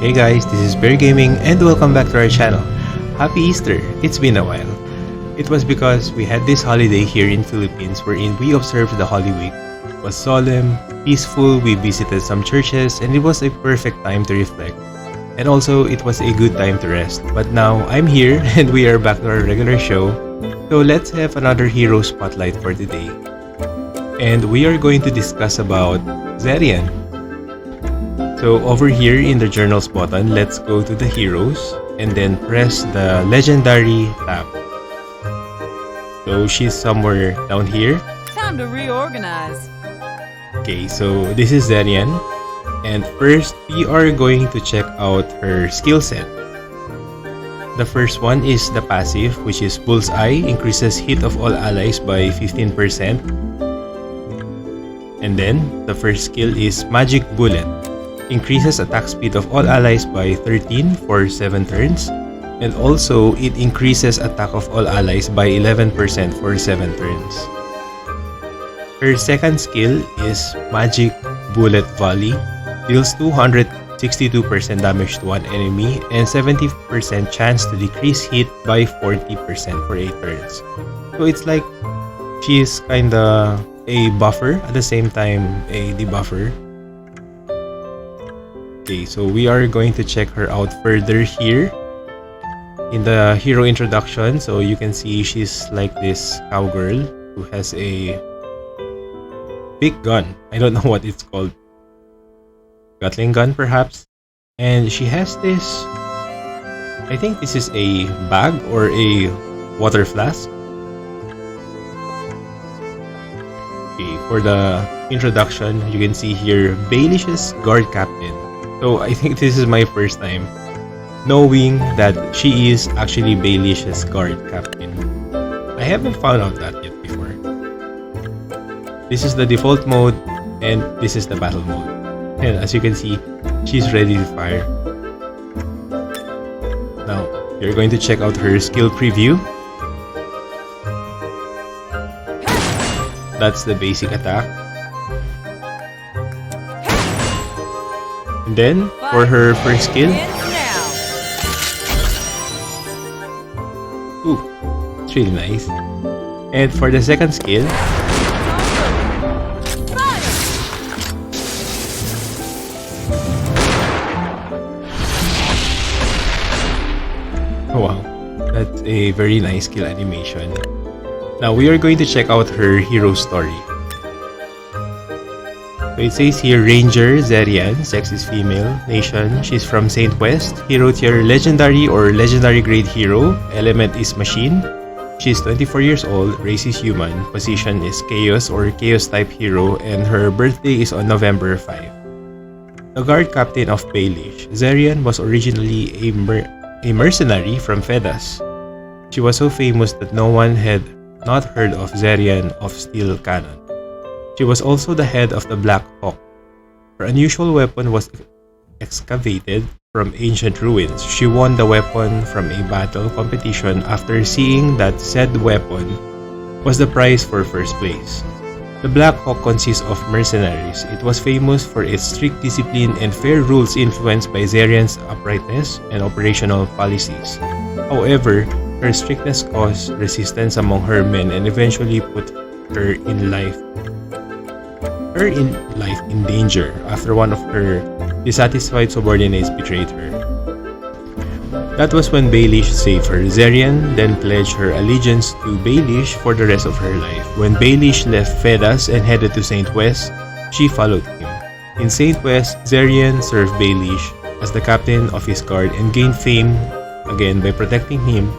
Hey guys, this is Bear Gaming and welcome back to our channel. Happy Easter! It's been a while. It was because we had this holiday here in Philippines wherein we observed the Holy Week. It was solemn, peaceful, we visited some churches and it was a perfect time to reflect. And also, it was a good time to rest. But now, I'm here and we are back to our regular show. So let's have another hero spotlight for today. And we are going to discuss about Zarienne. So over here in the journals button, let's go to the heroes and then press the legendary tab. So she's somewhere down here. Time to reorganize. Okay, so this is Zarienne. And first, we are going to check out her skill set. The first one is the passive, which is Bullseye, increases hit of all allies by 15%. And then, the first skill is Magic Bullet, increases attack speed of all allies by 13 for 7 turns. And also, it increases attack of all allies by 11% for 7 turns. Her second skill is Magic Bullet Volley, deals 262% damage to one enemy and 70% chance to decrease hit by 40% for 8 turns. So it's like she's kinda a buffer at the same time a debuffer. Okay, so we are going to check her out further here in the hero introduction. So you can see she's like this cowgirl who has a big gun. I don't know what it's called. Gatling gun perhaps. And she has this, I think this is a bag or a water flask. Okay, for the introduction, you can see here Baileysh's guard captain. So I think this is my first time knowing that she is actually Baileysh's guard captain. I haven't found out that yet before. This is the default mode and this is the battle mode. And as you can see, she's ready to fire. Now, you're going to check out her skill preview. That's the basic attack. And then, for her first skill, ooh, it's really nice. And for the second skill, wow, that's a very nice skill animation. Now we are going to check out her hero story. So it says here, Ranger Zarienne, sex is female, nation, she's from Saint West, hero tier legendary or legendary grade hero, element is machine, she's 24 years old, race is human, position is chaos or chaos type hero, and her birthday is on November 5. The guard captain of Baileysh, Zarienne was originally a mercenary from Fedas. She was so famous that no one had not heard of Zarienne of Steel Cannon. She was also the head of the Black Hawk. Her unusual weapon was excavated from ancient ruins. She won the weapon from a battle competition after seeing that said weapon was the prize for first place. The Black Hawk consists of mercenaries. It was famous for its strict discipline and fair rules influenced by Zarienne's uprightness and operational policies. However, her strictness caused resistance among her men and eventually put her life in danger after one of her dissatisfied subordinates betrayed her. That was when Baileysh saved her. Zarienne then pledged her allegiance to Baileysh for the rest of her life. When Baileysh left Fedas and headed to Saint West, she followed him. In Saint West, Zarienne served Baileysh as the captain of his guard and gained fame again by protecting him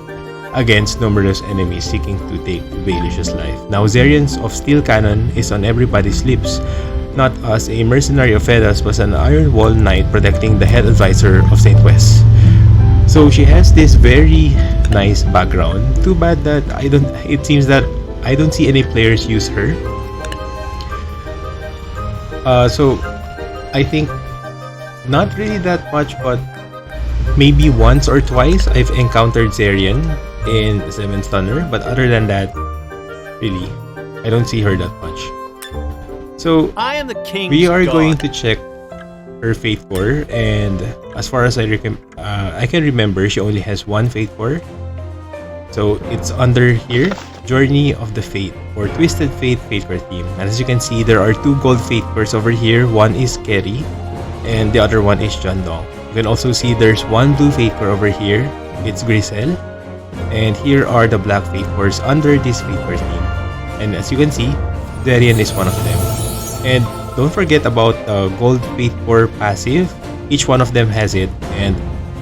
against numerous enemies seeking to take Baileysh's life. Now, Zarienne of Steel Cannon is on everybody's lips, not as a mercenary of Fedas, but an Iron Wall Knight protecting the head advisor of Saint West. So she has this very nice background. Too bad that it seems that I don't see any players use her. So I think not really that much, but maybe once or twice I've encountered Zarienne in Zebenstunier, but other than that, really, I don't see her that much. So I am the king. we are going to check her Fate Core, and as far as I can remember, she only has one Fate Core. So it's under here, Journey of the Fate or Twisted Fate Fate Core theme. And as you can see, there are two gold Fate Cores over here. One is Kerry, and the other one is Jandong. You can also see there's one blue Fate Core over here. It's Grisel. And here are the black Fate Cores under this Fate Core theme. And as you can see, Zarienne is one of them. And don't forget about the gold Fate Core passive. Each one of them has it, and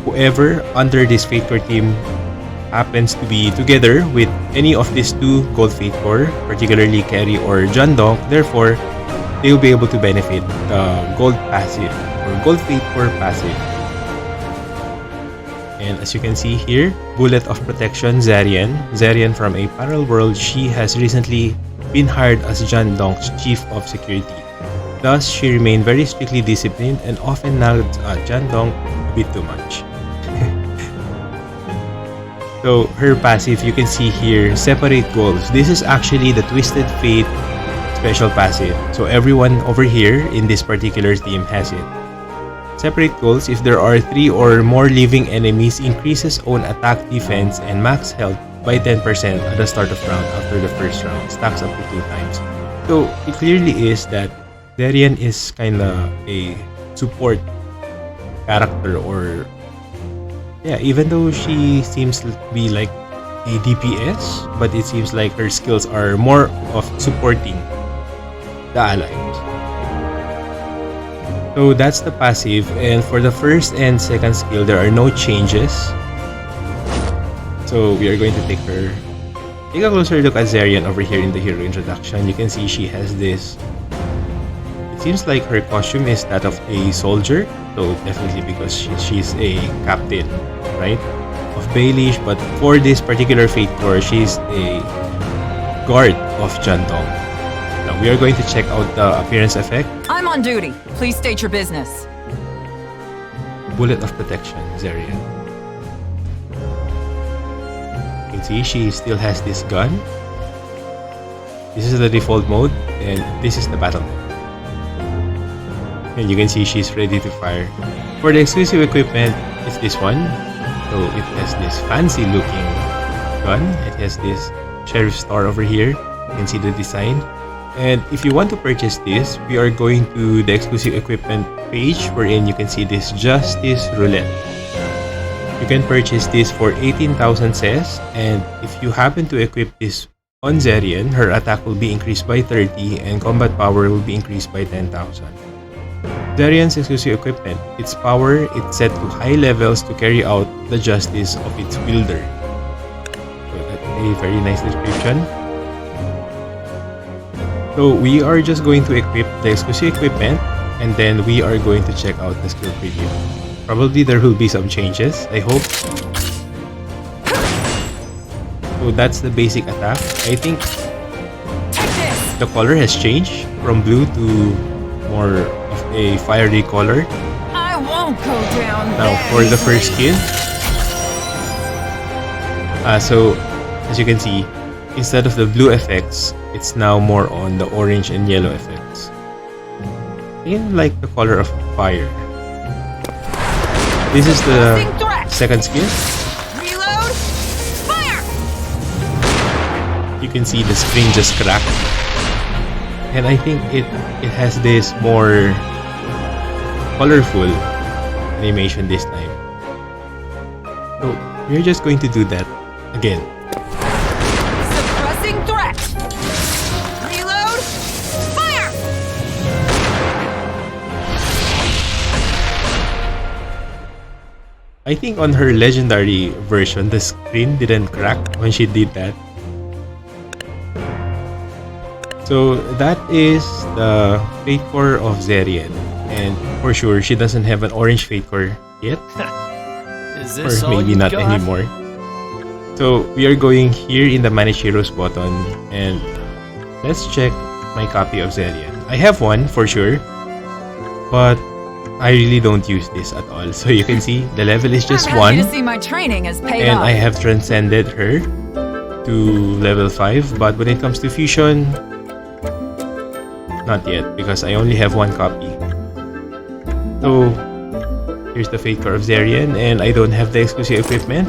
whoever under this Fate Core team happens to be together with any of these two gold Fate Core, particularly Kerry or Jandong, therefore they'll be able to benefit the gold passive or gold Fate Core passive. And as you can see here, Bullet of Protection Zarienne. Zarienne from a parallel world, she has recently been hired as Jandong's Chief of Security. Thus, she remained very strictly disciplined and often nagged at Jandong a bit too much. So her passive, you can see here, Separate Goals. This is actually the Twisted Fate special passive. So everyone over here in this particular team has it. Separate Goals, if there are 3 or more living enemies, increases own attack, defense, and max health by 10% at the start of round after the first round. Stacks up to 2 times. So it clearly is that Zarienne is kinda a support character, or yeah, even though she seems to be like a DPS, but it seems like her skills are more of supporting the allies. So that's the passive, and for the first and second skill, there are no changes. So we are going to take a closer look at Zarienne over here in the hero introduction. You can see she has this. It seems like her costume is that of a soldier, so definitely because she's a captain, right, of Baileysh. But for this particular Fate Core, she's a guard of Jandong. Now we are going to check out the appearance effect. I'm on duty. Please state your business. Bullet of Protection, Zarienne. You can see she still has this gun. This is the default mode, and this is the battle mode. And you can see she's ready to fire. For the exclusive equipment, it's this one. So it has this fancy looking gun. It has this sheriff star over here. You can see the design. And if you want to purchase this, we are going to the exclusive equipment page, wherein you can see this Justice Roulette. You can purchase this for 18,000 ses, and if you happen to equip this on Zarienne, her attack will be increased by 30 and combat power will be increased by 10,000. Zarienne's exclusive equipment, its power is set to high levels to carry out the justice of its wielder. So that's a very nice description. So we are just going to equip the exclusive equipment, and then we are going to check out the skill preview. Probably there will be some changes, I hope. So that's the basic attack. I think the color has changed from blue to more of a fiery color. I won't go down. Now for the first skill. So as you can see, instead of the blue effects, it's now more on the orange and yellow effects. In like the color of fire. This is the second skill. Reload. Fire. You can see the screen just cracked. And I think it has this more colorful animation this time. So we're just going to do that again. Suppressing threat. Reload. Fire. I think on her legendary version, the screen didn't crack when she did that. So that is the Fate Core of Zarienne, and for sure she doesn't have an orange Fate Core yet, Is this or all maybe you not got? anymore. So we are going here in the Manage Heroes button, and let's check my copy of Zarienne. I have one for sure, but I really don't use this at all. So you can see the level is just I'm 1, happy to see my training has paid and off. I have transcended her to level 5. But when it comes to fusion, not yet, because I only have one copy. So here's the fate core of Zarienne, and I don't have the exclusive equipment.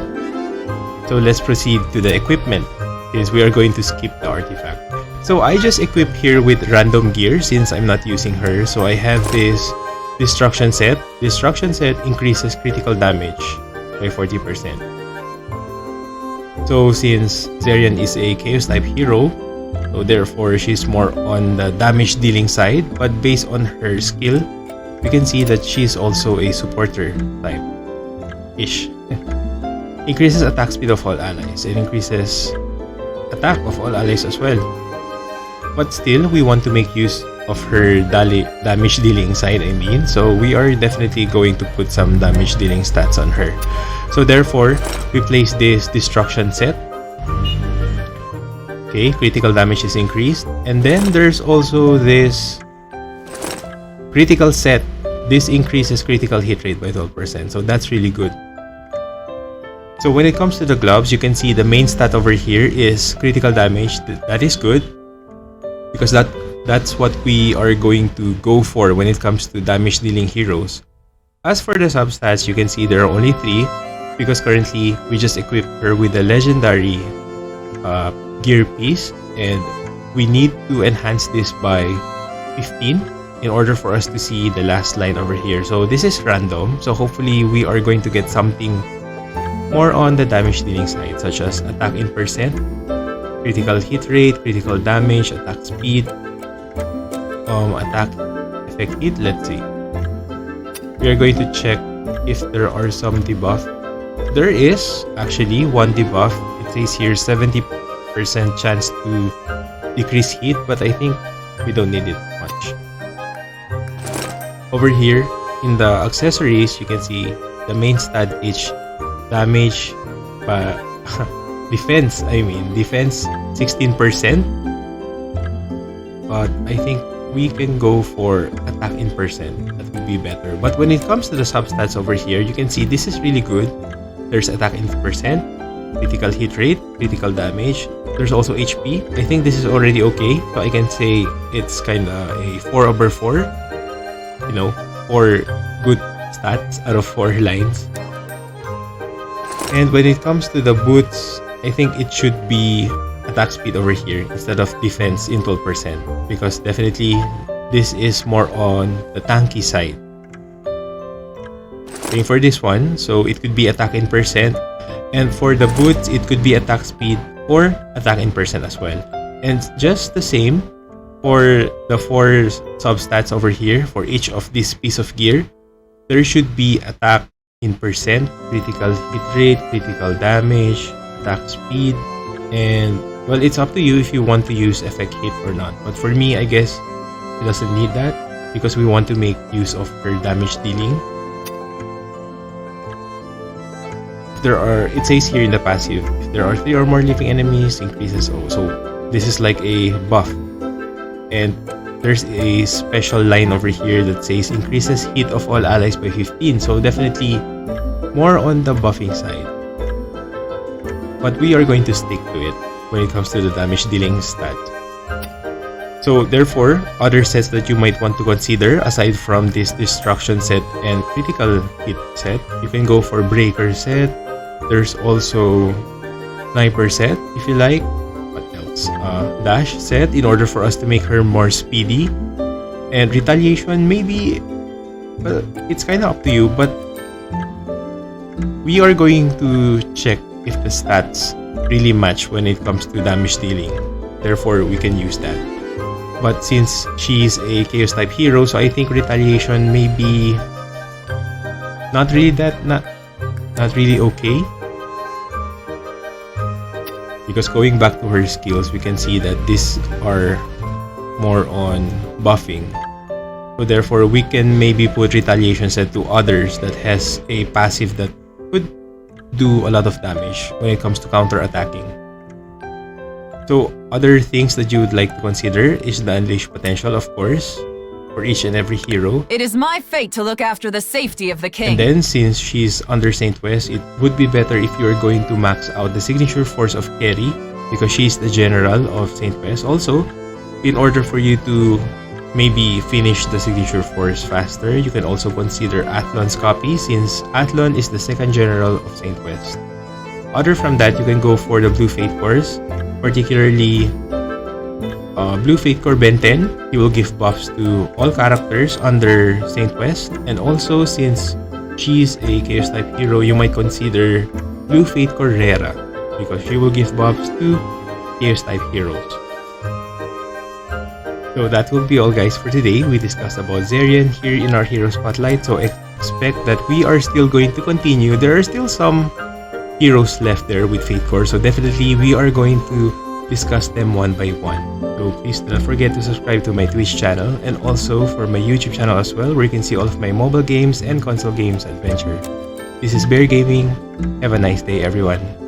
So let's proceed to the equipment, since we are going to skip the artifact. So I just equip here with random gear since I'm not using her. So I have this destruction set. Destruction set increases critical damage by 40%. So since Zarienne is a Chaos type hero, so therefore she's more on the damage dealing side, but based on her skill, we can see that she's also a supporter type-ish. Increases attack speed of all allies and increases attack of all allies as well. But still, we want to make use of her damage dealing side, so we are definitely going to put some damage dealing stats on her. So therefore, we place this destruction set. Okay, critical damage is increased. And then there's also this critical set. This increases critical hit rate by 12%, so that's really good. So when it comes to the gloves, you can see the main stat over here is critical damage. That is good, because that's what we are going to go for when it comes to damage dealing heroes. As for the substats, you can see there are only 3, because currently we just equipped her with the legendary gear piece, and we need to enhance this by 15 in order for us to see the last line over here. So this is random, so hopefully we are going to get something more on the damage dealing side, such as attack in percent, critical hit rate, critical damage, attack speed, attack effect hit. Let's see. We are going to check if there are some debuff. There is actually one debuff. It says here 70% chance to decrease hit, but I think we don't need it much. Over here in the accessories, you can see the main stat is damage, defense 16%, but I think we can go for attack in percent. That would be better. But when it comes to the substats over here, you can see this is really good. There's attack in percent, critical hit rate, critical damage. There's also HP. I think this is already okay, so I can say it's kind of a 4/4. 4 good stats out of 4 lines. And when it comes to the boots, I think it should be attack speed over here instead of defense in 12%, because definitely this is more on the tanky side. Same for this one, so it could be attack in percent, and for the boots it could be attack speed or attack in percent as well. And just the same for the 4 substats over here, for each of this piece of gear, there should be attack in percent, critical hit rate, critical damage, attack speed, and well, it's up to you if you want to use effect hit or not. But for me, I guess it doesn't need that, because we want to make use of her damage dealing. It says here in the passive, if there are 3 or more living enemies, increases. So this is like a buff. And there's a special line over here that says increases hit of all allies by 15. So definitely more on the buffing side. But we are going to stick to it when it comes to the damage dealing stat. So therefore, other sets that you might want to consider aside from this destruction set and critical hit set, you can go for breaker set. There's also sniper set if you like. What else? Dash set in order for us to make her more speedy. And retaliation, maybe, well, it's kind of up to you, but we are going to check if the stats really match when it comes to damage dealing. Therefore, we can use that. But since she's a Chaos type hero, so I think retaliation may be not really okay. Because going back to her skills, we can see that these are more on buffing. So therefore, we can maybe put retaliation set to others that has a passive that could do a lot of damage when it comes to counter-attacking. So other things that you would like to consider is the unleash potential, of course, for each and every hero. It is my fate to look after the safety of the king. And then, since she's under Saint West, it would be better if you're going to max out the signature force of Carry, because she's the general of Saint West. Also, in order for you to maybe finish the Signature Force faster, you can also consider Athlon's copy since Athlon is the second general of Saint West. Other from that, you can go for the Blue Fate Cores, particularly Blue Fate Core Ben 10. He will give buffs to all characters under Saint West, and also since she's a Chaos type hero, you might consider Blue Fate Core Rera because she will give buffs to Chaos type heroes. So that will be all guys for today. We discussed about Zarienne here in our Hero Spotlight, so expect that we are still going to continue. There are still some heroes left there with Fate Core, so definitely we are going to discuss them one by one. So please do not forget to subscribe to my Twitch channel and also for my YouTube channel as well, where you can see all of my mobile games and console games adventure. This is Bear Gaming. Have a nice day everyone.